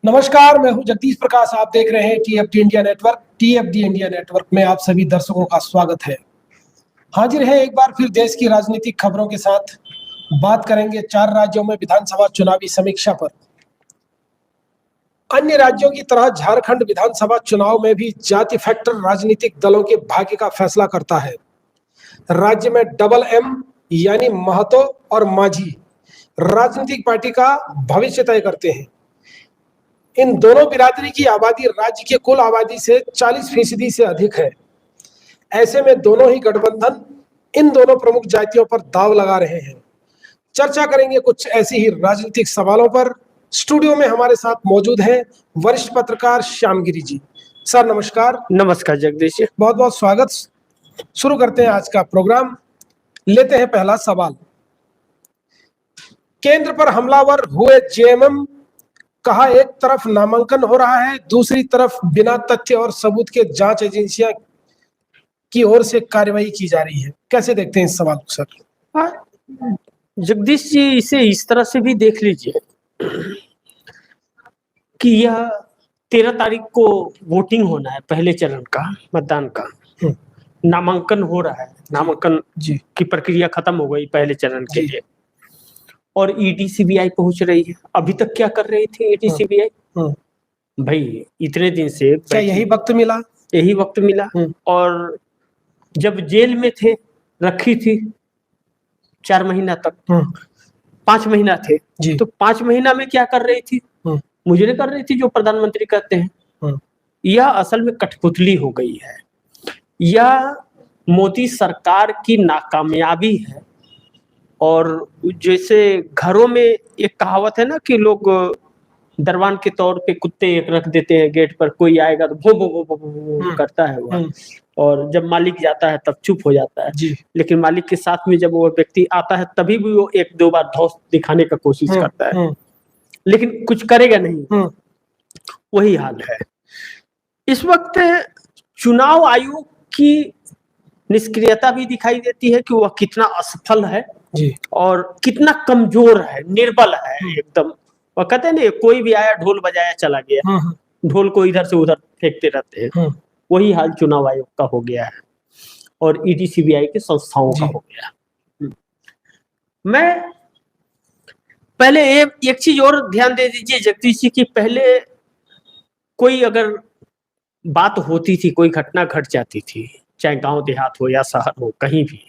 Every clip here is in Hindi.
नमस्कार, मैं हूं जगदीश प्रकाश। आप देख रहे हैं टीएफडी इंडिया नेटवर्क। टीएफडी इंडिया नेटवर्क में आप सभी दर्शकों का स्वागत है। हाजिर है एक बार फिर देश की राजनीतिक खबरों के साथ। बात करेंगे 4 राज्यों में विधानसभा चुनावी समीक्षा पर। अन्य राज्यों की तरह झारखंड विधानसभा चुनाव में भी जाति फैक्टर राजनीतिक दलों के भाग्य का फैसला करता है। राज्य में डबल एम यानी महतो और माझी राजनीतिक पार्टी का भविष्य तय करते हैं। इन दोनों बिरादरी की आबादी राज्य की कुल आबादी से 40% से अधिक है। ऐसे में दोनों ही गठबंधन इन दोनों प्रमुख जातियों पर दांव लगा रहे हैं। चर्चा करेंगे कुछ ऐसे ही राजनीतिक सवालों पर। स्टूडियो में हमारे साथ मौजूद हैं वरिष्ठ पत्रकार श्यामगिरी जी। सर नमस्कार। नमस्कार जगदीश जी, बहुत बहुत स्वागत। शुरू करते हैं आज का प्रोग्राम। लेते हैं पहला सवाल। केंद्र पर हमलावर हुए जेएमएम, कहा एक तरफ नामांकन हो रहा है, दूसरी तरफ बिना तथ्य और सबूत के जांच एजेंसियां की ओर से कार्रवाई की जा रही है। कैसे देखते हैं इस सवाल को सर? जगदीश जी, इसे इस तरह से भी देख लीजिए कि यह 13 तारीख को वोटिंग होना है, पहले चरण का मतदान का। नामांकन हो रहा है, नामांकन की प्रक्रिया खत्म हो गई पहले चरण के लिए, और ईडी सीबीआई पहुंच रही है। अभी तक क्या कर रही थी ईडी सीबीआई? भाई इतने दिन से क्या यही वक्त मिला? यही वक्त मिला। और जब जेल में थे, रखी थी 4 महीना तक, 5 महीना थे, तो 5 महीना में क्या कर रही थी? मुझे नहीं कर रही थी जो प्रधानमंत्री कहते हैं। यह असल में कठपुतली हो गई है। यह मोदी सरकार की नाकामयाबी है। और जैसे घरों में एक कहावत है ना कि लोग दरबान के तौर पे कुत्ते एक रख देते हैं गेट पर, कोई आएगा तो भो भो भो भो भो करता है वह, और जब मालिक जाता है तब चुप हो जाता है। लेकिन मालिक के साथ में जब वो व्यक्ति आता है तभी भी वो 1-2 बार धौंस दिखाने का कोशिश करता है, लेकिन कुछ करेगा नहीं। वही हाल है इस वक्त। चुनाव आयोग की निष्क्रियता भी दिखाई देती है कि वह कितना असफल है और कितना कमजोर है, निर्बल है एकदम। वह कहते हैं ना, कोई भी आया ढोल बजाया चला गया, ढोल को इधर से उधर फेंकते रहते हैं। वही हाल चुनाव आयोग का हो गया है और ईडी सीबीआई के संस्थाओं का हो गया। मैं पहले एक चीज और ध्यान दे दीजिए जगदीश जी की, पहले कोई अगर बात होती थी, कोई घटना घट जाती थी, चाहे गांव देहात हो या शहर हो, कहीं भी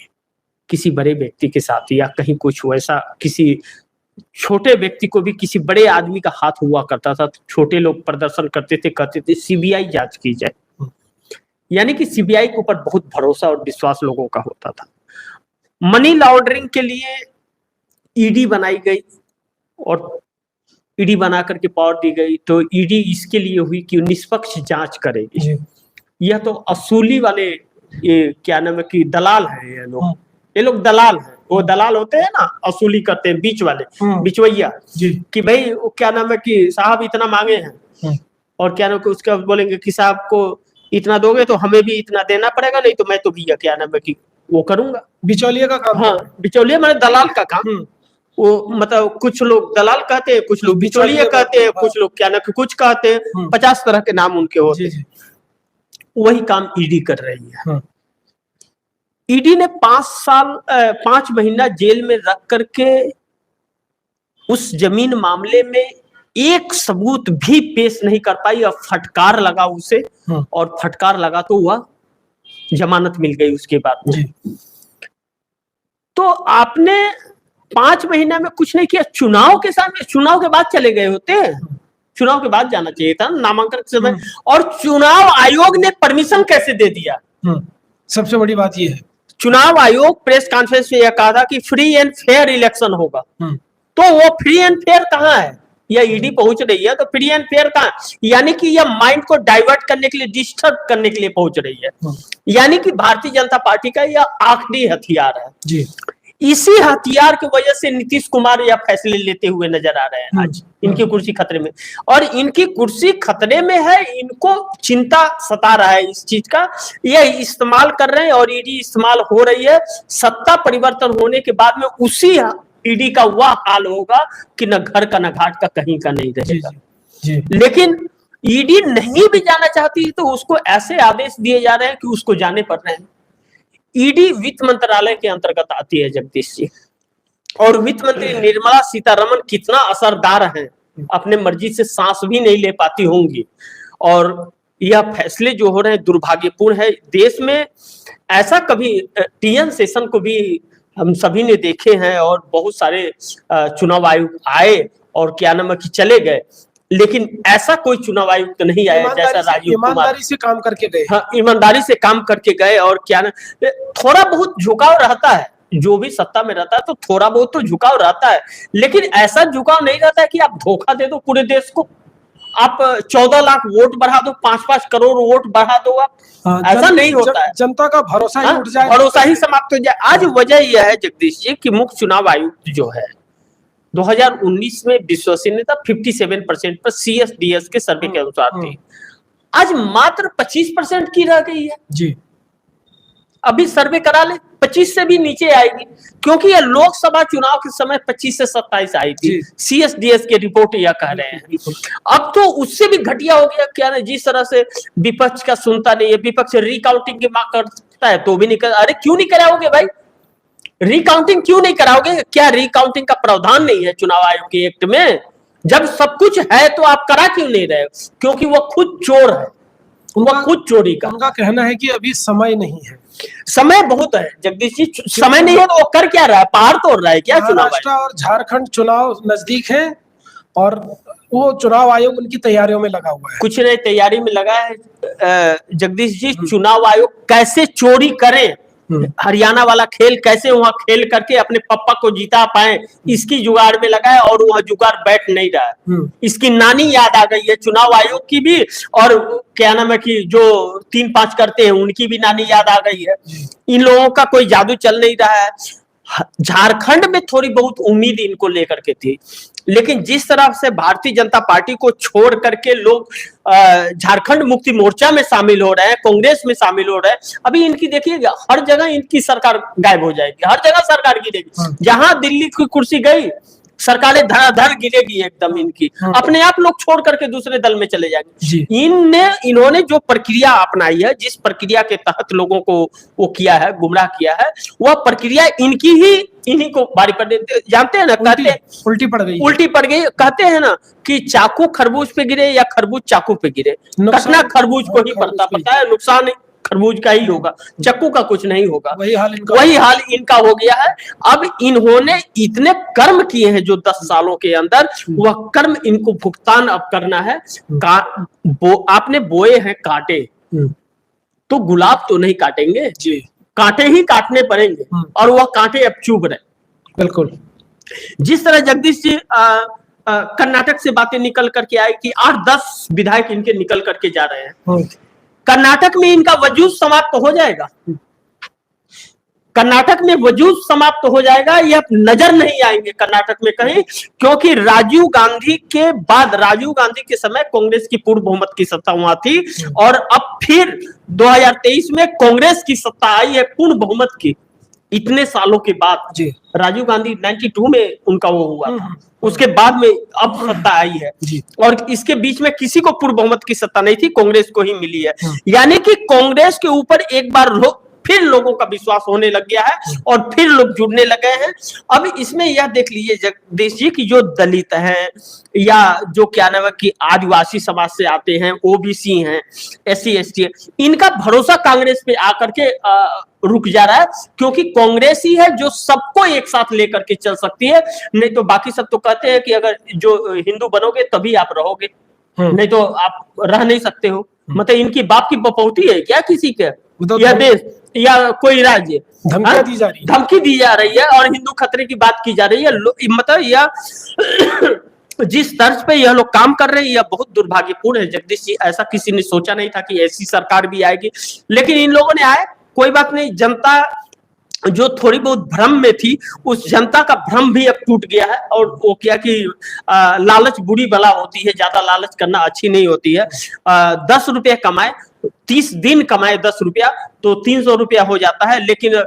किसी बड़े व्यक्ति के साथ या कहीं कुछ वैसा, किसी छोटे व्यक्ति को भी किसी बड़े आदमी का हाथ हुआ करता था, तो छोटे लोग प्रदर्शन करते थे, कहते थे सीबीआई जांच की जाए। यानी कि सीबीआई के ऊपर बहुत भरोसा और विश्वास लोगों का होता था। मनी लॉन्ड्रिंग के लिए ईडी बनाई गई और ईडी बना करके पावर दी गई, तो ईडी इसके लिए हुई कि निष्पक्ष जांच करेगी। यह तो असूली वाले, ये क्या नाम है कि दलाल है ये लोग दलाल हैं। वो दलाल होते हैं ना, असूली करते हैं, बीच वाले, बिचवैया, कि भाई वो क्या नाम है कि साहब इतना मांगे हैं, और क्या नाम कि उसका बोलेंगे कि साहब को इतना दोगे तो हमें भी इतना देना पड़ेगा, नहीं तो मैं तो भैया क्या नाम है कि वो करूंगा। बिचौलिया का काम। हाँ, बिचौलिया मतलब दलाल का काम। वो मतलब कुछ लोग दलाल कहते हैं, कुछ लोग बिचौलिया कहते हैं, कुछ लोग क्या ना कुछ कहते हैं, 50 तरह के नाम उनके होते हैं। वही काम ईडी कर रही है। ईडी ने 5 महीना जेल में रख करके उस जमीन मामले में एक सबूत भी पेश नहीं कर पाई। अब फटकार लगा उसे, और फटकार लगा तो वह जमानत मिल गई उसके बाद। तो आपने 5 महीना में कुछ नहीं किया। चुनाव के सामने, चुनाव के बाद चले गए होते, चुनाव के बाद जाना चाहिए था नामांकन के समय। और चुनाव आयोग ने परमिशन कैसे दे दिया? सबसे बड़ी बात यह है, चुनाव आयोग प्रेस कॉन्फ्रेंस में यह कहा था कि फ्री एंड फेयर इलेक्शन होगा। तो वो फ्री एंड फेयर कहाँ है? यह ईडी पहुंच रही है तो फ्री एंड फेयर कहाँ? यानी कि यह माइंड को डाइवर्ट करने के लिए, डिस्टर्ब करने के लिए पहुंच रही है। यानी कि भारतीय जनता पार्टी का यह आखिरी हथियार है। इसी हथियार की वजह से नीतीश कुमार यह फैसले लेते हुए नजर आ रहे हैं। आज इनकी कुर्सी खतरे में, और इनकी कुर्सी खतरे में है, इनको चिंता सता रहा है इस चीज का। यह इस्तेमाल कर रहे हैं और ईडी इस्तेमाल हो रही है। सत्ता परिवर्तन होने के बाद में उसी ईडी का वह हाल होगा कि न घर का न घाट का कहीं का नहीं रहेगा। लेकिन ईडी नहीं भी जाना चाहती तो उसको ऐसे आदेश दिए जा रहे हैं कि उसको जाने पड़ रहे हैं। ईडी वित्त मंत्रालय के अंतर्गत आती है जगदीश जी, और वित्त मंत्री निर्मला सीतारमण कितना असरदार हैं, अपने मर्जी से सांस भी नहीं ले पाती होंगी, और यह फैसले जो हो रहे हैं दुर्भाग्यपूर्ण है। देश में ऐसा कभी टीएन सेशन को भी हम सभी ने देखे हैं, और बहुत सारे चुनाव आयुक्त आए और क्या नाम है कि चले गए, लेकिन ऐसा कोई चुनाव आयुक्त नहीं आया जैसा राजीव कुमार। ईमानदारी से काम करके गए। हाँ, ईमानदारी से काम करके गए, और क्या ना, थोड़ा बहुत झुकाव रहता है, जो भी सत्ता में रहता है तो थोड़ा बहुत तो झुकाव रहता है, लेकिन ऐसा झुकाव नहीं रहता है कि आप धोखा दे दो पूरे देश को, आप 14 लाख वोट बढ़ा दो, 5-5 करोड़ वोट बढ़ा दो आप, ऐसा नहीं होता है। जनता का भरोसा ही उठ जाए, भरोसा ही समाप्त हो जाए। आज वजह यह है जगदीश जी कि मुख्य चुनाव आयुक्त जो है 2019 में विश्वसनीयता 57% पर CSDS के सर्वे के अनुसार थी, आज मात्र 25% की रह गई है जी। अभी सर्वे करा ले 25 से भी नीचे आएगी, क्योंकि ये लोकसभा चुनाव के समय 25 से 27 आई थी, CSDS के रिपोर्ट यह कह रहे हैं। अब तो उससे भी घटिया हो गया। क्या ना, जिस तरह से विपक्ष का सुनता नहीं है, विपक्ष रिकाउंटिंग की मांग करता है तो भी नहीं कर, अरे क्यों नहीं कराओगे भाई, रिकाउंटिंग क्यों नहीं कराओगे? क्या रिकाउंटिंग का प्रावधान नहीं है चुनाव आयोग के एक्ट में? जब सब कुछ है तो आप करा क्यों नहीं रहे? क्योंकि वो खुद चोर है, वो खुद चोरी का। उनका कहना है कि अभी समय नहीं है। समय बहुत है जगदीश जी, समय नहीं है तो वो कर क्या रहा है, पहाड़ तोड़ रहा है क्या चुनाव? महाराष्ट्र और झारखंड चुनाव नजदीक है और वो चुनाव आयोग उनकी तैयारियों में लगा हुआ है। कुछ नहीं, तैयारी में लगा है जगदीश जी। चुनाव आयोग कैसे चोरी करे, हरियाणा वाला खेल कैसे वहां खेल करके अपने पप्पा को जीता पाए, इसकी जुगाड़ में लगा है, और वह जुगाड़ बैठ नहीं रहा है। इसकी नानी याद आ गई है चुनाव आयोग की भी, और क्या नाम है कि जो 3-5 करते हैं उनकी भी नानी याद आ गई है। इन लोगों का कोई जादू चल नहीं रहा है। झारखंड में थोड़ी बहुत उम्मीद इनको लेकर के थी, लेकिन जिस तरह से भारतीय जनता पार्टी को छोड़ करके लोग झारखंड मुक्ति मोर्चा में शामिल हो रहे हैं, कांग्रेस में शामिल हो रहे हैं, अभी इनकी देखिएगा हर जगह इनकी सरकार गायब हो जाएगी, हर जगह सरकार गिरेगी। जहां दिल्ली की कुर्सी गई सरकारें धड़ाधड़ गिरेगी एकदम इनकी, अपने आप लोग छोड़ करके दूसरे दल में चले जाएंगे। इन्होंने जो प्रक्रिया अपनाई है, जिस प्रक्रिया के तहत लोगों को वो किया है, गुमराह किया है, वह प्रक्रिया इनकी ही, इन्हीं को भारी पड़ गई। जानते हैं ना, कहते उल्टी पड़ गई, कहते हैं ना कि चाकू खरबूज पे गिरे या खरबूज चाकू पे गिरे, कटना खरबूज को ही पड़ता है, नुकसान खरबूज का ही होगा, चक्कू का कुछ नहीं होगा। वही हाल इनका हो गया है। अब इन्होंने इतने कर्म किए हैं जो 10 सालों के अंदर, वह कर्म इनको भुगतान अब करना है। आपने बोए हैं कांटे तो गुलाब तो नहीं काटेंगे जी, कांटे ही काटने पड़ेंगे, और वह कांटे अब चुभ रहे। बिल्कुल जिस तरह जगदीश जी कर्नाटक से बातें निकल करके आई कि 8-10 विधायक इनके निकल करके जा रहे हैं, कर्नाटक में इनका वजूद समाप्त हो जाएगा। कर्नाटक में वजूद समाप्त हो जाएगा, यह नजर नहीं आएंगे कर्नाटक में कहीं, क्योंकि राजीव गांधी के बाद, राजीव गांधी के समय कांग्रेस की पूर्ण बहुमत की सत्ता वहां थी, और अब फिर 2023 में कांग्रेस की सत्ता आई है पूर्ण बहुमत की। इतने सालों के बाद जी, राजीव गांधी 92 में उनका वो हुआ था, उसके बाद में अब सत्ता आई है जी। और इसके बीच में किसी को पूर्ण बहुमत की सत्ता नहीं थी, कांग्रेस को ही मिली है। यानी कि कांग्रेस के ऊपर एक बार फिर लोगों का विश्वास होने लग गया है, और फिर लोग जुड़ने लगे हैं। अब इसमें यह देख लीजिए जगदीश जी की जो दलित हैं, या जो क्या नाम है कि आदिवासी समाज से आते हैं, ओबीसी हैं, SC ST, इनका भरोसा कांग्रेस पे आकर के रुक जा रहा है, क्योंकि कांग्रेस ही है जो सबको एक साथ लेकर के चल सकती है। नहीं तो बाकी सब तो कहते हैं कि अगर जो हिंदू बनोगे तभी आप रहोगे, नहीं तो आप रह नहीं सकते हो। मतलब इनकी बाप की बपौती है क्या किसी के, या देश या कोई राज्य धमकी दी जा रही है, और हिंदू खतरे की बात की जा रही है। मतलब यह जिस तर्ज पे यह लोग काम कर रहे हैं, यह बहुत दुर्भाग्यपूर्ण है जगदीश जी। ऐसा किसी ने सोचा नहीं था कि ऐसी सरकार भी आएगी, लेकिन इन लोगों ने आए। कोई बात नहीं, जनता जो थोड़ी बहुत भ्रम में थी, उस जनता का भ्रम भी अब टूट गया है। और वो क्या कि लालच बुरी बला होती है, ज्यादा लालच करना अच्छी नहीं होती है। 10 रुपये कमाए, 30 दिन कमाए 10 रुपया, तो 300 रुपया हो जाता है, लेकिन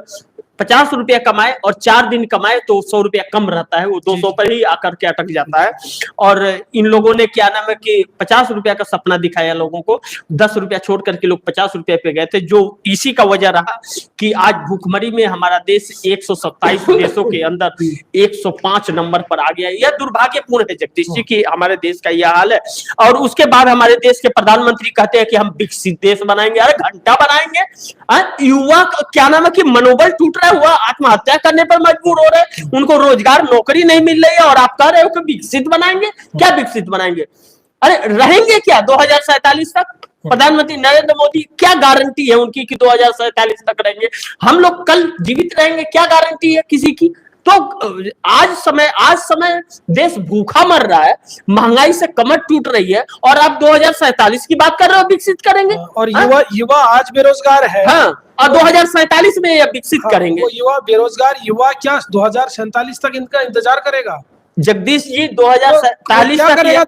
50 रुपया कमाए और 4 दिन कमाए तो 100 रुपया कम रहता है, वो 200 पर ही आकर के अटक जाता है। और इन लोगों ने क्या नाम है कि 50 रुपया का सपना दिखाया लोगों को, 10 रुपया छोड़ करके लोग 50 रुपया पे गए थे, जो इसी का वजह रहा कि आज भूखमरी में हमारा देश 127 देशों के अंदर 105 नंबर पर आ गया। यह दुर्भाग्यपूर्ण है जगदीश जी कि हमारे देश का यह हाल है। और उसके बाद हमारे देश के प्रधानमंत्री कहते हैं कि हम विकसित देश बनाएंगे। अरे घंटा बनाएंगे? युवा क्या नाम है कि मनोबल टूट रहा है, हुआ आत्महत्या करने पर मजबूर हो रहे हैं, उनको रोजगार नौकरी नहीं मिल रही है और आप कह रहे हो कि विकसित बनाएंगे। क्या विकसित बनाएंगे? अरे रहेंगे क्या 2047 तक? प्रधानमंत्री नरेंद्र मोदी, क्या गारंटी है उनकी कि 2047 तक रहेंगे? हम लोग कल जीवित रहेंगे, क्या गारंटी है किसी की? तो आज समय देश भूखा मर रहा है, महंगाई से कमर टूट रही है और आप 2047 की बात कर रहे हो विकसित करेंगे। और युवा आज बेरोजगार है। हाँ, और 2047 में ये विकसित करेंगे। वो युवा बेरोजगार युवा क्या 2047 तक इनका इंतजार करेगा? जगदीश जी 2047 तक करेगा?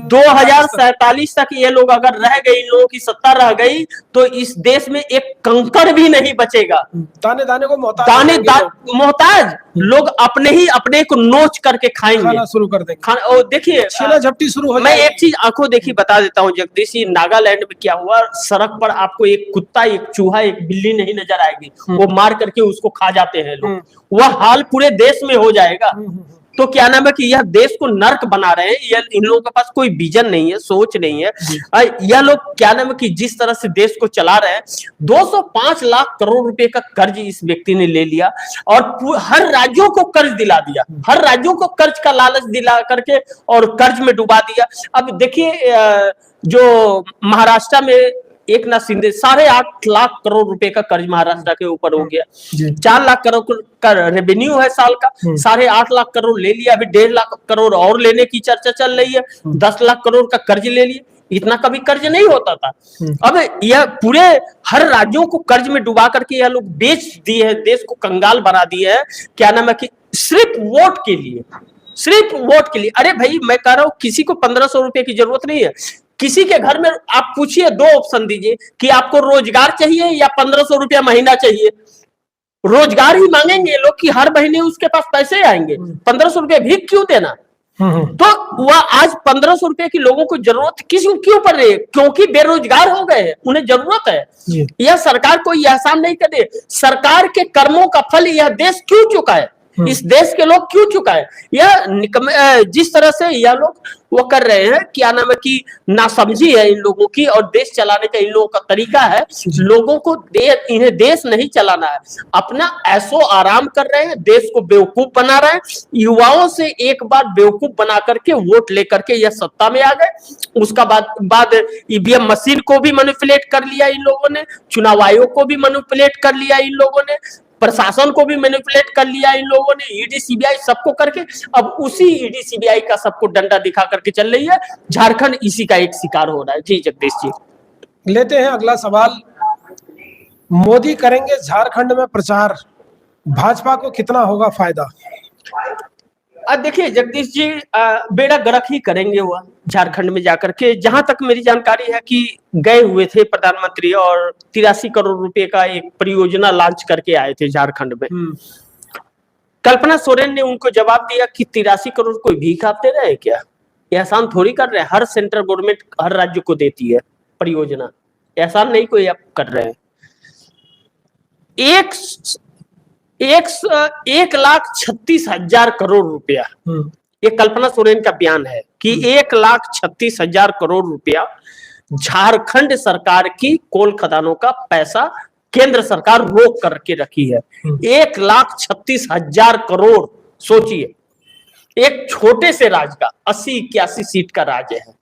2047 तक ये लोग अगर रह गए, इन लोगों की सत्ता रह गई तो इस देश में एक कंकड़ भी नहीं बचेगा। दाने दाने को मोहताज लोग अपने को नोच करके खाएंगे, खाना शुरू कर देंगे। और देखिए छीना झपटी शुरू हो मैं एक चीज आंखों देखी बता देता हूँ जगदीश जी, नागालैंड में क्या हुआ, सड़क पर आपको एक कुत्ता, एक चूहा, एक बिल्ली नहीं नजर आएगी, वो मार करके उसको खा जाते हैं लोग। वह हाल पूरे देश में हो जाएगा। तो क्या नाम है कि यह देश को नर्क बना रहे हैं। इन लोगों के पास कोई विजन नहीं है, सोच नहीं है। यह लोग क्या नाम है कि जिस तरह से देश को चला रहे हैं, 205 लाख करोड़ रुपए का कर्ज इस व्यक्ति ने ले लिया और हर राज्यों को कर्ज दिला दिया, हर राज्यों को कर्ज का लालच दिला करके और कर्ज में डुबा दिया। अब देखिए जो महाराष्ट्र में एकनाथ शिंदे 8.5 लाख करोड़ रुपए का कर्ज महाराष्ट्र के ऊपर हो गया। 4 लाख करोड़ का रेवेन्यू है साल का, 8.5 लाख करोड़ ले लिया, अभी 1.5 लाख करोड़ और लेने की चर्चा चल रही है। 10 लाख करोड़ का कर्ज ले लिए, इतना कभी कर्ज नहीं होता था। अब यह पूरे हर राज्यों को कर्ज में डुबा करके यह लोग बेच दिए है, देश को कंगाल बना दिए है। क्या नाम है कि सिर्फ वोट के लिए, सिर्फ वोट के लिए। अरे भाई मैं कह रहा हूं किसी को 1500 रुपए की जरूरत नहीं है। किसी के घर में आप पूछिए, 2 ऑप्शन दीजिए कि आपको रोजगार चाहिए या 1500 रुपया महीना चाहिए। रोजगार ही मांगेंगे लोग कि हर महीने उसके पास पैसे आएंगे, 1500 रुपया भी क्यों देना? तो वह आज 1500 रुपए की लोगों को जरूरत क्यों पड़ रही है? क्योंकि बेरोजगार हो गए हैं, उन्हें जरूरत है। यह सरकार कोई एहसान नहीं करे, सरकार के कर्मों का फल यह देश क्यों चुका है, इस देश के लोग क्यों चुकाए? यह जिस तरह से यह लोग वो कर रहे हैं, क्या नाम है कि नासमझी है इन लोगों की, और देश चलाने का इन लोगों का तरीका है। लोगों को इन्हें देश नहीं चलाना है, अपना ऐसो आराम कर रहे हैं, देश को बेवकूफ बना रहे हैं। युवाओं से एक बार बेवकूफ बना करके वोट लेकर के यह सत्ता में आ गए। उसका बाद ईवीएम मशीन को भी मैनिपुलेट कर लिया इन लोगों ने, चुनाव आयोग को भी मैनिपुलेट कर लिया इन लोगों ने, प्रशासन को भी मैनिपुलेट कर लिया इन लोगों ने, ईडी सीबीआई सबको करके अब उसी ईडी सीबीआई का सबको डंडा दिखा करके चल रही है। झारखंड इसी का एक शिकार हो रहा है। जी जगदीश जी, लेते हैं अगला सवाल। मोदी करेंगे झारखंड में प्रचार, भाजपा को कितना होगा फायदा? देखिए जगदीश जी, बेड़ा गर्क ही करेंगे वह झारखंड में जाकर के। जहां तक मेरी जानकारी है कि गए हुए थे प्रधानमंत्री और 83 करोड़ रुपए का एक परियोजना लॉन्च करके आए थे झारखंड में। कल्पना सोरेन ने उनको जवाब दिया कि 83 करोड़ कोई भीख आप दे रहे हैं क्या? एहसान थोड़ी कर रहे हैं, हर सेंट्रल गवर्नमेंट हर राज्य को देती है परियोजना, एहसान नहीं कोई आप कर रहे हैं। 1,36,000 करोड़ रुपया, ये कल्पना सोरेन का बयान है कि 1,36,000 करोड़ रुपया झारखंड सरकार की कोल खदानों का पैसा केंद्र सरकार रोक करके रखी है। 1,36,000 करोड़, सोचिए एक छोटे से राज्य का 80-81 सीट का राज्य है,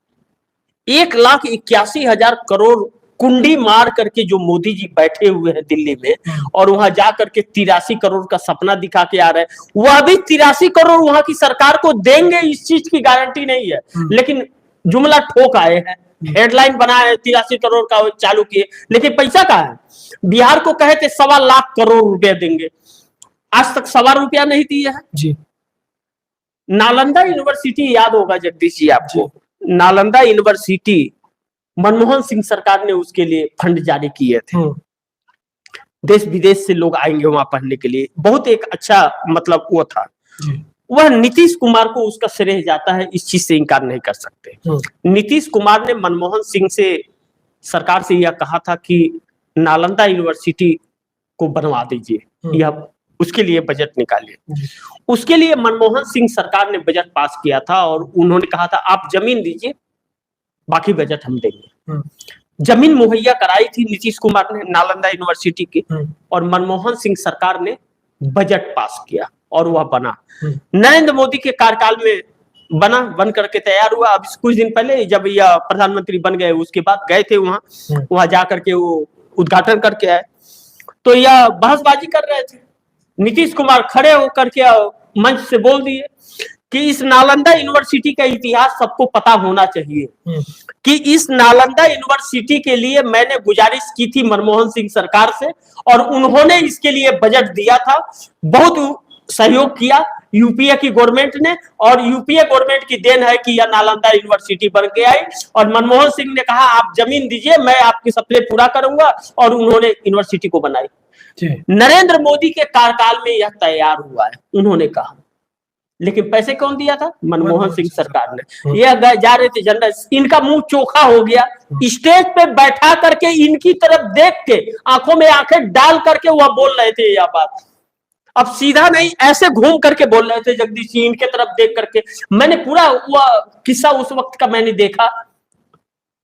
1,81,000 करोड़ कुंडी मार करके जो मोदी जी बैठे हुए हैं दिल्ली में और वहां जाकर के 83 करोड़ का सपना दिखा के आ रहे हैं। वह भी 83 करोड़ वहां की सरकार को देंगे, इस चीज की गारंटी नहीं है, लेकिन जुमला ठोक आए हैं, हेडलाइन बनाए हैं, 83 करोड़ का चालू किए, लेकिन पैसा कहाँ है? बिहार को कहे थे 1.25 लाख करोड़ रुपया देंगे, आज तक 1.25 रुपया नहीं दिए हैं जी। नालंदा यूनिवर्सिटी याद होगा जगदीश जी आपको, नालंदा यूनिवर्सिटी मनमोहन सिंह सरकार ने उसके लिए फंड जारी किए थे। देश विदेश से लोग आएंगे वहां पढ़ने के लिए। बहुत एक अच्छा मतलब वो था। वह नीतीश कुमार को उसका श्रेय जाता है, इस चीज से इनकार नहीं कर सकते। नीतीश कुमार ने मनमोहन सिंह से सरकार से यह कहा था कि नालंदा यूनिवर्सिटी को बनवा दीजिए, यह उसके लिए बजट निकालिए। उसके लिए मनमोहन सिंह सरकार ने बजट पास किया था और उन्होंने कहा था आप जमीन दीजिए, बाकी बजट हम देंगे। जमीन मुहैया कराई थी नीतीश कुमार ने नालंदा यूनिवर्सिटी की, और मनमोहन सिंह सरकार ने बजट पास किया और वह बना। नरेंद्र मोदी के कार्यकाल में बन करके तैयार हुआ। अब कुछ दिन पहले जब यह प्रधानमंत्री बन गए, उसके बाद गए थे वहां जाकर के वो उद्घाटन करके आए, तो यह बहसबाजी कर रहे थे। नीतीश कुमार खड़े होकर के मंच से बोल दिए कि इस नालंदा यूनिवर्सिटी का इतिहास सबको पता होना चाहिए कि इस नालंदा यूनिवर्सिटी के लिए मैंने गुजारिश की थी मनमोहन सिंह सरकार से, और उन्होंने इसके लिए बजट दिया था, बहुत सहयोग किया यूपीए की गवर्नमेंट ने, और यूपीए गवर्नमेंट की देन है कि यह नालंदा यूनिवर्सिटी बन के आई। और मनमोहन सिंह ने कहा आप जमीन दीजिए, मैं आपके सपने पूरा करूंगा, और उन्होंने यूनिवर्सिटी को बनाई। नरेंद्र मोदी के कार्यकाल में यह तैयार हुआ है, उन्होंने कहा। लेकिन पैसे कौन दिया था? मनमोहन सिंह सरकार ने। ये जा रहे थे जनरल, इनका मुंह चोखा हो गया। स्टेज पे बैठा करके इनकी तरफ देख के आंखों में आंखें डाल करके वह बोल रहे थे यह बात। अब सीधा नहीं, ऐसे घूम करके बोल रहे थे जगदीश जी, इनके तरफ देख करके। मैंने पूरा वह किस्सा उस वक्त का मैंने देखा।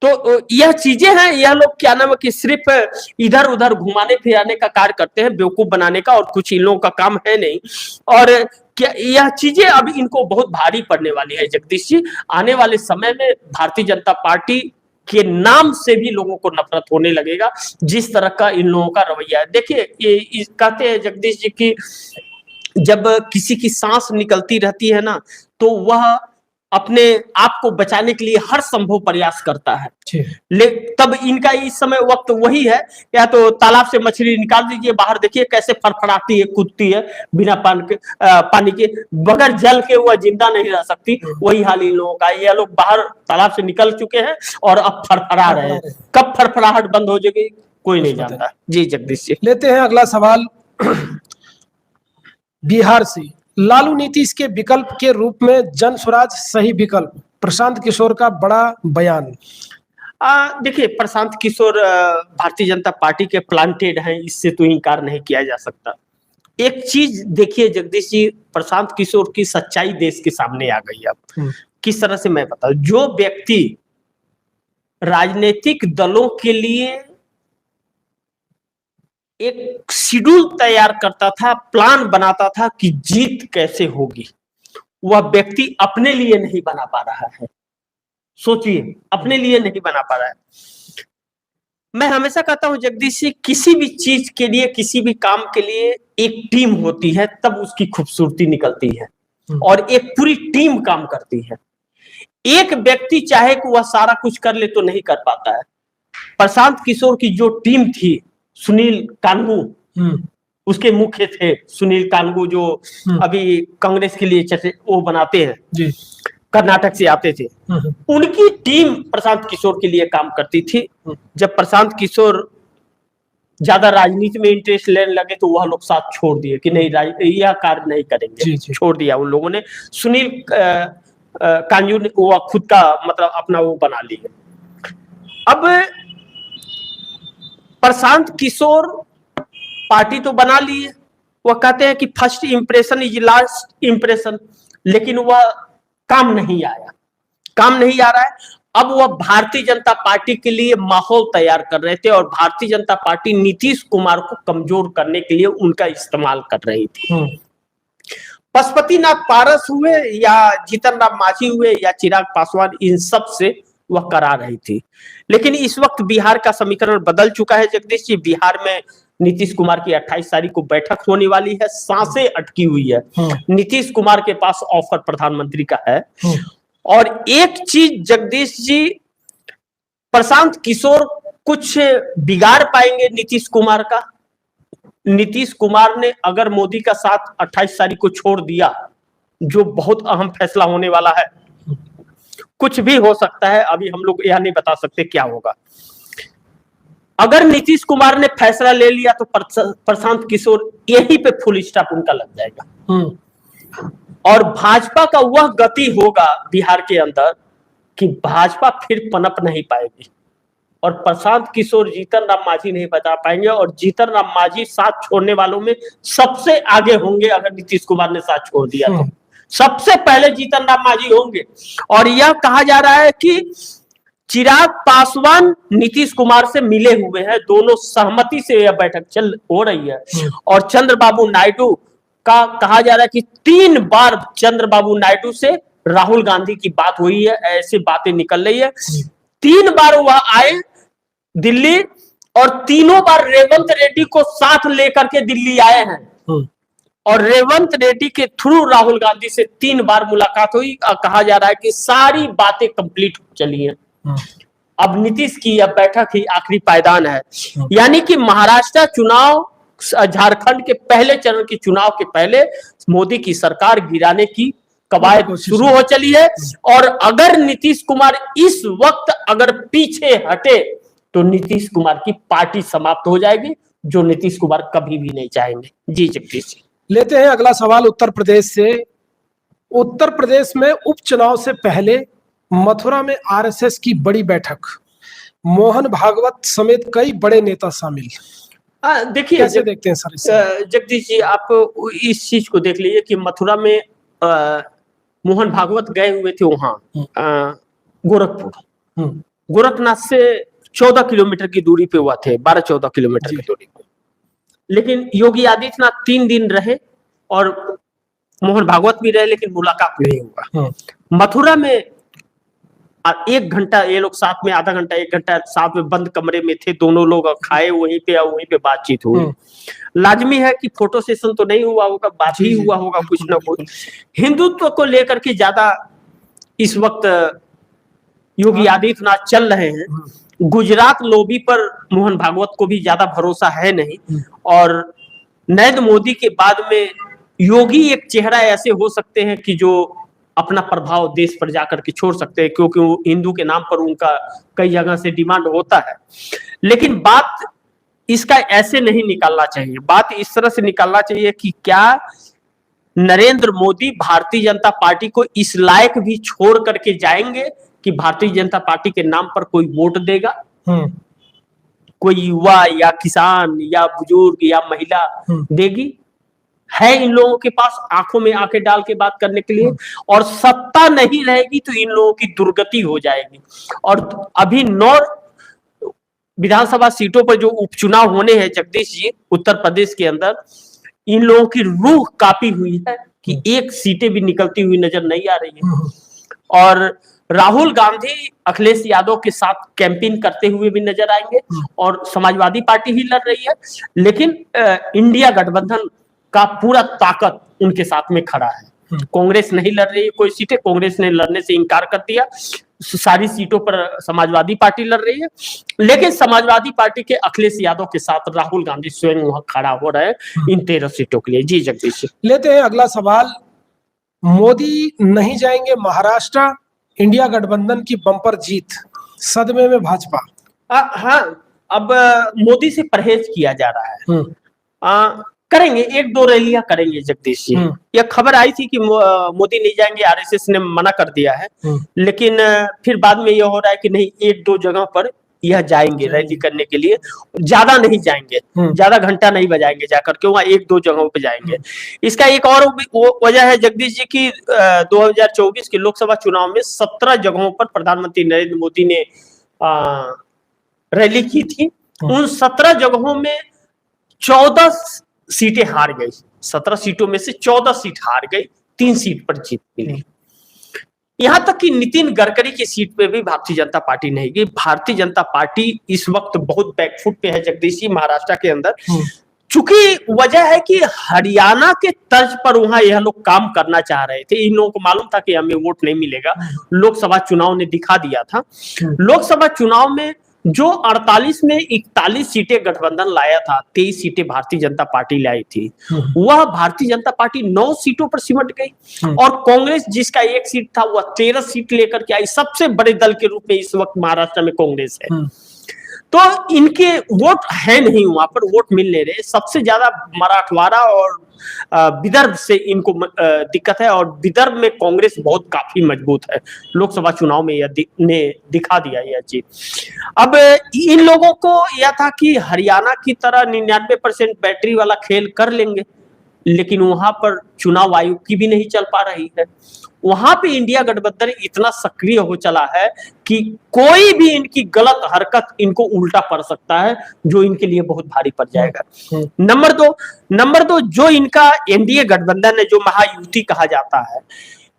तो यह चीजें हैं, यह लोग क्या नाम है कि सिर्फ इधर उधर घुमाने फिराने का कार्य करते हैं, बेवकूफ बनाने का, और कुछ इन लोगों का काम है नहीं। और क्या यह चीजें अब इनको बहुत भारी पड़ने वाली है जगदीश जी। आने वाले समय में भारतीय जनता पार्टी के नाम से भी लोगों को नफरत होने लगेगा, जिस तरह का इन लोगों का रवैया है। देखिए, कहते हैं जगदीश जी की जब किसी की सांस निकलती रहती है ना, तो वह अपने आप को बचाने के लिए हर संभव प्रयास करता है। तब इनका इस समय वक्त वही है, या तो तालाब से मछली निकाल दीजिए बाहर, देखिए कैसे फड़फड़ाती है, कूदती है, बिना पानी के, बगैर जल के वह जिंदा नहीं रह सकती। वही हाल इन लोगों का। ये लोग बाहर तालाब से निकल चुके हैं और अब फड़फड़ा रहे हैं। कब फड़फड़ाहट बंद हो जाएगी कोई नहीं जानता। जी जगदीश जी, लेते हैं अगला सवाल बिहार से। लालू नीतीश के विकल्प के रूप में जन स्वराज सही विकल्प, प्रशांत किशोर का बड़ा बयान। देखिए, प्रशांत किशोर भारतीय जनता पार्टी के प्लांटेड हैं, इससे तो इनकार नहीं किया जा सकता। एक चीज देखिए जगदीश जी, प्रशांत किशोर की सच्चाई देश के सामने आ गई। अब किस तरह से मैं बताऊं, जो व्यक्ति राजनीतिक दलों के लिए एक शेड्यूल तैयार करता था, प्लान बनाता था कि जीत कैसे होगी, वह व्यक्ति अपने लिए नहीं बना पा रहा है। सोचिए, अपने लिए नहीं बना पा रहा है। मैं हमेशा कहता हूं जगदीश जी, किसी भी चीज के लिए, किसी भी काम के लिए एक टीम होती है, तब उसकी खूबसूरती निकलती है, और एक पूरी टीम काम करती है। एक व्यक्ति चाहे कि वह सारा कुछ कर ले तो नहीं कर पाता है। प्रशांत किशोर की जो टीम थी, सुनील कानगू उसके मुख्य थे। सुनील कानगू जो अभी कांग्रेस के लिए वो बनाते हैं जी, कर्नाटक से आते थे, उनकी टीम प्रशांत किशोर के लिए काम करती थी। जब प्रशांत किशोर ज्यादा राजनीति में इंटरेस्ट लेने लगे तो वह लोग साथ छोड़ दिए कि नहीं, यह कार्य नहीं करेंगे, छोड़ दिया उन लोगों ने। सुनील कानगू ने वो खुद का मतलब अपना वो बना लिया। अब प्रशांत किशोर पार्टी तो बना ली है, वह कहते हैं कि first impression is last impression, लेकिन वह काम नहीं आया, काम नहीं आ रहा है। अब वह भारतीय जनता पार्टी के लिए माहौल तैयार कर रहे थे, और भारतीय जनता पार्टी नीतीश कुमार को कमजोर करने के लिए उनका इस्तेमाल कर रही थी। पशुपतिनाथ पारस हुए या जीतन राम मांझी हुए या चिराग पासवान, इन सब से वह करा रही थी। लेकिन इस वक्त बिहार का समीकरण बदल चुका है जगदीश जी। बिहार में नीतीश कुमार की 28 तारीख को बैठक होने वाली है, सांसें अटकी हुई है। नीतीश कुमार के पास ऑफर प्रधानमंत्री का है। और एक चीज जगदीश जी, प्रशांत किशोर कुछ बिगाड़ पाएंगे नीतीश कुमार का। नीतीश कुमार ने अगर मोदी का साथ 28 तारीख को छोड़ दिया, जो बहुत अहम फैसला होने वाला है, कुछ भी हो सकता है, अभी हम लोग यह नहीं बता सकते क्या होगा। अगर नीतीश कुमार ने फैसला ले लिया तो प्रशांत किशोर यहीं पे फुल स्टॉप उनका लग जाएगा। और भाजपा का वह गति होगा बिहार के अंदर कि भाजपा फिर पनप नहीं पाएगी और प्रशांत किशोर जीतन राम मांझी नहीं बता पाएंगे, और जीतन राम मांझी साथ छोड़ने वालों में सबसे आगे होंगे। अगर नीतीश कुमार ने साथ छोड़ दिया तो सबसे पहले जीतन राम मांझी होंगे। और यह कहा जा रहा है कि चिराग पासवान नीतीश कुमार से मिले हुए हैं, दोनों सहमति से यह बैठक हो रही है। और चंद्रबाबू नायडू का कहा जा रहा है कि 3 बार चंद्रबाबू नायडू से राहुल गांधी की बात हुई है, ऐसी बातें निकल रही है। 3 बार वह आए दिल्ली और तीनों बार रेवंत रेड्डी को साथ लेकर के दिल्ली आए हैं और रेवंत रेड्डी के थ्रू राहुल गांधी से 3 बार मुलाकात हुई। कहा जा रहा है कि सारी बातें कंप्लीट हो चली हैं। अब नीतीश की यह बैठक ही आखिरी पायदान है, यानी कि महाराष्ट्र चुनाव, झारखंड के पहले चरण के चुनाव के पहले मोदी की सरकार गिराने की कवायद शुरू हो चली है। और अगर नीतीश कुमार इस वक्त अगर पीछे हटे तो नीतीश कुमार की पार्टी समाप्त हो जाएगी, जो नीतीश कुमार कभी भी नहीं चाहेंगे। जी जगदीश जी, लेते हैं अगला सवाल उत्तर प्रदेश से। उत्तर प्रदेश में उपचुनाव से पहले मथुरा में आरएसएस की बड़ी बैठक, मोहन भागवत समेत कई बड़े नेता शामिल। देखिए कैसे देखते हैं सर? जगदीश जी, आप इस चीज को देख लीजिए कि मथुरा में मोहन भागवत गए हुए थे वहां गोरखपुर, गोरखनाथ से 14 किलोमीटर की दूरी पे हुआ थे, 12-14 किलोमीटर की दूरी पे। लेकिन योगी आदित्यनाथ 3 दिन रहे और मोहन भागवत भी रहे, लेकिन मुलाकात नहीं हुआ। मथुरा में 1 घंटा ये लोग साथ में, आधा घंटा 1 घंटा साथ में बंद कमरे में थे, दोनों लोग खाए वहीं पे बातचीत हुई। लाजमी है कि फोटो सेशन तो नहीं हुआ होगा, बात ही हुआ होगा कुछ ना कुछ। हिंदुत्व को लेकर के ज्यादा इस वक्त योगी आदित्यनाथ चल रहे हैं। गुजरात लॉबी पर मोहन भागवत को भी ज्यादा भरोसा है नहीं, और नरेंद्र मोदी के बाद में योगी एक चेहरा ऐसे हो सकते हैं कि जो अपना प्रभाव देश पर जाकर के छोड़ सकते हैं, क्योंकि वो हिंदू के नाम पर उनका कई जगह से डिमांड होता है। लेकिन बात इसका ऐसे नहीं निकालना चाहिए, बात इस तरह से निकालना चाहिए कि क्या नरेंद्र मोदी भारतीय जनता पार्टी को इस लायक भी छोड़ करके जाएंगे कि भारतीय जनता पार्टी के नाम पर कोई वोट देगा, कोई युवा या किसान या बुजुर्ग या महिला देगी? है इन लोगों के पास आंखों में आंखें डाल के बात करने के लिए? और सत्ता नहीं रहेगी तो इन लोगों की दुर्गति हो जाएगी। और अभी 9 विधानसभा सीटों पर जो उपचुनाव होने हैं जगदीश जी उत्तर प्रदेश के अंदर, इन लोगों की रूह कांपी हुई है कि एक सीटें भी निकलती हुई नजर नहीं आ रही है। और राहुल गांधी अखिलेश यादव के साथ कैंपेन करते हुए भी नजर आएंगे, और समाजवादी पार्टी ही लड़ रही है, लेकिन इंडिया गठबंधन का पूरा ताकत उनके साथ में खड़ा है। कांग्रेस नहीं लड़ रही है कोई सीटें, कांग्रेस ने लड़ने से इनकार कर दिया। सारी सीटों पर समाजवादी पार्टी लड़ रही है, लेकिन समाजवादी पार्टी के अखिलेश यादव के साथ राहुल गांधी स्वयं वहां खड़ा हो रहे हैं इन 13 सीटों के लिए। जी जगदीश, लेते हैं अगला सवाल। मोदी नहीं जाएंगे महाराष्ट्र, इंडिया गठबंधन की बम्पर जीत, सदमे में भाजपा। हाँ, अब मोदी से परहेज किया जा रहा है। करेंगे 1-2 रैलियां करेंगे जगदीश जी। यह खबर आई थी कि मोदी नहीं जाएंगे, आरएसएस ने मना कर दिया है, लेकिन फिर बाद में यह हो रहा है कि नहीं 1-2 जगह पर यह जाएंगे रैली करने के लिए। ज्यादा नहीं जाएंगे, ज्यादा घंटा नहीं बजाएंगे जाकर के, वहां 1-2 जगहों पे जाएंगे। इसका एक और वजह है जगदीश जी की 2024 के लोकसभा चुनाव में 17 जगहों पर प्रधानमंत्री नरेंद्र मोदी ने रैली की थी। उन 17 जगहों में 14 सीटें हार गई। 17 सीटों में से 14 सीट हार गई, 3 सीट पर जीत मिली। यहां तक कि नितिन गडकरी की सीट पे भी भारतीय जनता पार्टी नहीं गई। भारतीय जनता पार्टी इस वक्त बहुत बैकफुट पे है जगदीश जी महाराष्ट्र के अंदर। चूंकि वजह है कि हरियाणा के तर्ज पर वहां यह लोग काम करना चाह रहे थे। इन लोगों को मालूम था कि हमें वोट नहीं मिलेगा, लोकसभा चुनाव ने दिखा दिया था। लोकसभा चुनाव में जो 48 में 41 सीटें गठबंधन लाया था, 23 सीटें भारतीय जनता पार्टी लाई थी, वह भारतीय जनता पार्टी 9 सीटों पर सिमट गई। और कांग्रेस जिसका 1 सीट था वह 13 सीट लेकर के आई। सबसे बड़े दल के रूप में इस वक्त महाराष्ट्र में कांग्रेस है। तो इनके वोट है नहीं, वहां पर वोट मिल नहीं रहे। सबसे ज्यादा मराठवाड़ा और विदर्भ से इनको दिक्कत है, और विदर्भ में कांग्रेस बहुत काफी मजबूत है। लोकसभा चुनाव में यह ने दिखा दिया यह चीज। अब इन लोगों को यह था कि हरियाणा की तरह 99% बैटरी वाला खेल कर लेंगे, लेकिन वहां पर चुनाव आयोग की भी नहीं चल पा रही है। वहां पे इंडिया गठबंधन इतना सक्रिय हो चला है कि कोई भी इनकी गलत हरकत इनको उल्टा पड़ सकता है, जो इनके लिए बहुत भारी पड़ जाएगा। नंबर दो जो इनका एनडीए गठबंधन है, जो महायुति कहा जाता है,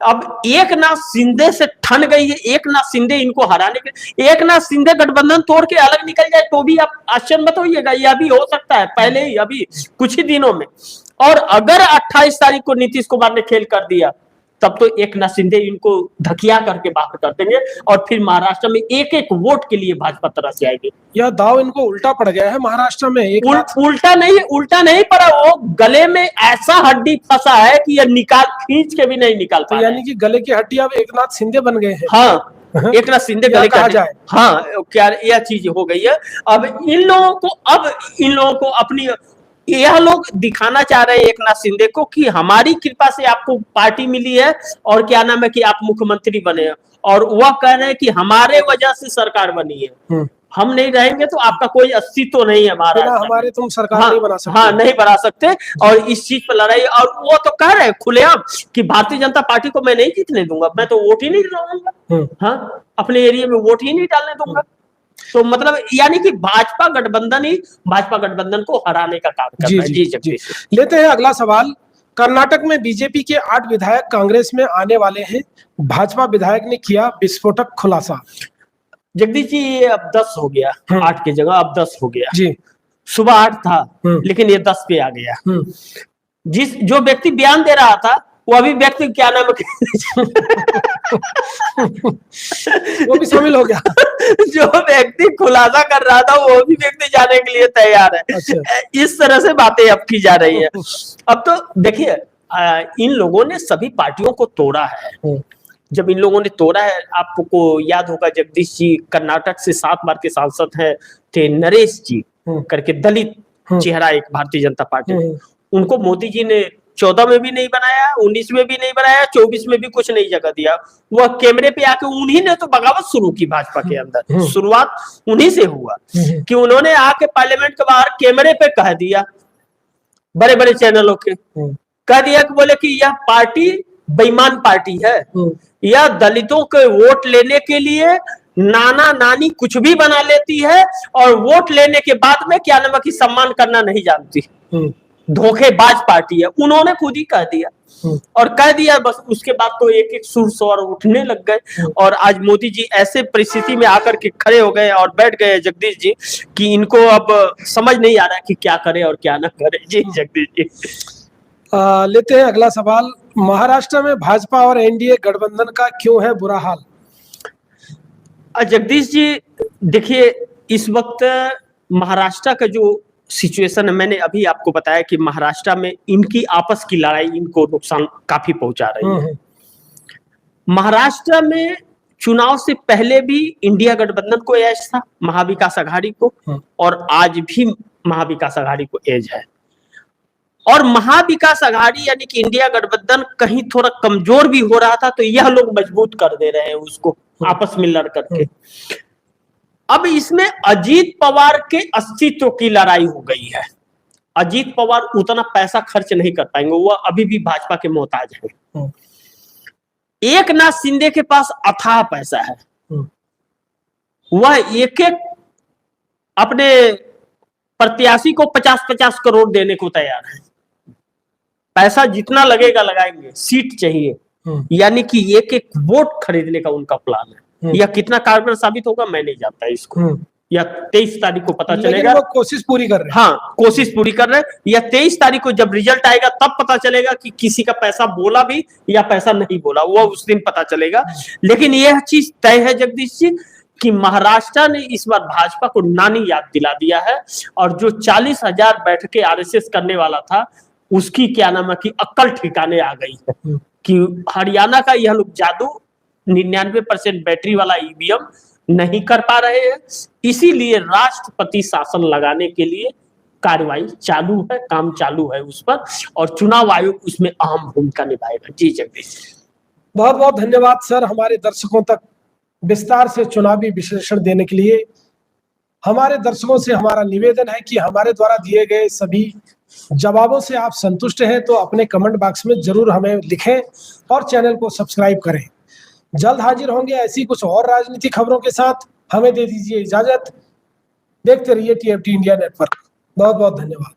अब एकनाथ शिंदे से ठन गई है। एकनाथ शिंदे इनको हराने के, एकनाथ शिंदे गठबंधन तोड़ के अलग निकल जाए तो भी आप आश्चर्य मत होइएगा, यह भी हो सकता है पहले ही, अभी कुछ ही दिनों में। और अगर 28 तारीख को नीतीश कुमार ने खेल कर दिया, तब तो एकनाथ शिंदे इनको धकिया करके बाहर कर देंगे, और फिर महाराष्ट्र में एक एक वोट के लिए भाजपा तरफ से आएगी। यह दाव इनको उल्टा पड़ गया है महाराष्ट्र में। उल्टा नहीं पड़ा, वो गले में ऐसा हड्डी फंसा है कि यह खींच के भी नहीं निकाल पा। यानी कि गले की हड्डी अब एकनाथ शिंदे बन गए हैं। हाँ, एकनाथ शिंदे गले कहा जाए। हाँ, क्या यह चीज हो गई है। अब इन लोगों को अपनी, यह लोग दिखाना चाह रहे हैं एकनाथ शिंदे को कि हमारी कृपा से आपको पार्टी मिली है, और क्या नाम है कि आप मुख्यमंत्री बने हैं, और वह कह रहे हैं कि हमारे वजह से सरकार बनी है, हम नहीं रहेंगे तो आपका कोई अस्तित्व तो नहीं है हमारे तुम सरकार नहीं बना सकते। हाँ, नहीं बना सकते। और इस चीज पर लड़ाई, और वो तो कह रहे हैं खुलेआम कि भारतीय जनता पार्टी को मैं नहीं जीतने दूंगा, मैं तो वोट ही नहीं डालूंगा। हाँ, अपने एरिया में वोट ही नहीं डालने दूंगा। तो मतलब यानी कि भाजपा गठबंधन को हराने का काम कर रहा है। जी जगदीश, लेते हैं अगला सवाल। कर्नाटक में बीजेपी के 8 विधायक कांग्रेस में आने वाले हैं। भाजपा विधायक ने किया विस्फोटक खुलासा। जगदीश जी, ये अब 10 हो गया, 8 की जगह अब 10 हो गया जी। सुबह 8 था, लेकिन ये 10 पे आ गया। जो व्यक्ति बयान दे रहा था, वो अभी व्यक्ति क्या नाम है वो भी शामिल हो गया। जो व्यक्ति खुलासा कर रहा था, वो भी व्यक्ति जाने के लिए तैयार है। अच्छा। इस तरह से बातें अब की जा रही है। अब तो देखिए, इन लोगों ने सभी पार्टियों को तोड़ा है। जब इन लोगों ने तोड़ा है, आपको याद होगा जगदीश जी, कर्नाटक से 7 बार के सांसद थे नरेश जी करके, दलित चेहरा एक भारतीय जनता पार्टी, उनको मोदी जी ने 14 में भी नहीं बनाया, 19 में भी नहीं बनाया, 24 में भी कुछ नहीं जगह दिया। वह कैमरे पे आके उन्हीं ने तो बगावत शुरू की भाजपा के अंदर। शुरुआत उन्हीं से हुआ कि उन्होंने आके पार्लियामेंट के बाहर कैमरे पे कह दिया, बड़े बड़े चैनलों के कह दिया कि बोले कि यह पार्टी बेईमान पार्टी है, यह दलितों के वोट लेने के लिए नाना नानी कुछ भी बना लेती है, और वोट लेने के बाद में क्या नाम की सम्मान करना नहीं जानती, धोखेबाज पार्टी है। उन्होंने खुद ही कह दिया, और कह दिया बस। उसके बाद तो एक एक सुर स्वर उठने लग गए, और आज मोदी जी ऐसे परिस्थिति में आकर के खड़े हो गए और बैठ गए जगदीश जी, कि इनको अब समझ नहीं आ रहा कि क्या करे और क्या ना करे। जी जगदीश जी, लेते हैं अगला सवाल। महाराष्ट्र में भाजपा और एनडीए गठबंधन का क्यों है बुरा हाल? जगदीश जी देखिए, इस वक्त महाराष्ट्र का जो सिचुएशन है, मैंने अभी आपको बताया कि महाराष्ट्र में इनकी आपस की लड़ाई इनको नुकसान काफी पहुंचा रही है। महाराष्ट्र में चुनाव से पहले भी इंडिया गठबंधन को एज था, महाविकास आघाड़ी को, और आज भी महाविकास आघाड़ी को एज है। और महाविकास आघाड़ी यानी कि इंडिया गठबंधन कहीं थोड़ा कमजोर भी हो रहा था, तो यह लोग मजबूत कर दे रहे हैं उसको आपस में लड़ करके। अब इसमें अजीत पवार के अस्तित्व की लड़ाई हो गई है। अजीत पवार उतना पैसा खर्च नहीं कर पाएंगे, वह अभी भी भाजपा के मोहताज है। एकनाथ शिंदे के पास अथाह पैसा है, वह एक एक अपने प्रत्याशी को 50-50 करोड़ देने को तैयार है। पैसा जितना लगेगा लगाएंगे, सीट चाहिए, यानी कि एक एक वोट खरीदने का उनका प्लान है। यह कितना कारगर साबित होगा मैं नहीं जानता इसको। या 23 तारीख को पता चलेगा। वो कोशिश पूरी कर रहे हैं। हाँ, कोशिश पूरी कर रहे हैं। या 23 तारीख को जब रिजल्ट आएगा तब पता चलेगा कि किसी का पैसा बोला भी या पैसा नहीं बोला, वो उस दिन पता चलेगा। लेकिन यह चीज तय है जगदीश जी कि महाराष्ट्र ने इस बार भाजपा को नानी याद दिला दिया है, और जो 40,000 बैठकें आरएसएस करने वाला था, उसकी क्या नाम है कि अक्ल ठिकाने आ गई है कि हरियाणा का यह लोग जादू 99% बैटरी वाला ईवीएम नहीं कर पा रहे हैं, इसीलिए राष्ट्रपति शासन लगाने के लिए कार्रवाई चालू है, काम चालू है उस पर, और चुनाव आयोग उसमें अहम भूमिका निभाएगा। जी जगदीश, बहुत बहुत धन्यवाद सर, हमारे दर्शकों तक विस्तार से चुनावी विश्लेषण देने के लिए। हमारे दर्शकों से हमारा निवेदन है कि हमारे द्वारा दिए गए सभी जवाबों से आप संतुष्ट हैं तो अपने कमेंट बॉक्स में जरूर हमें लिखें और चैनल को सब्सक्राइब करें। जल्द हाजिर होंगे ऐसी कुछ और राजनीतिक खबरों के साथ। हमें दे दीजिए इजाजत। देखते रहिए TFT इंडिया नेटवर्क। बहुत बहुत धन्यवाद।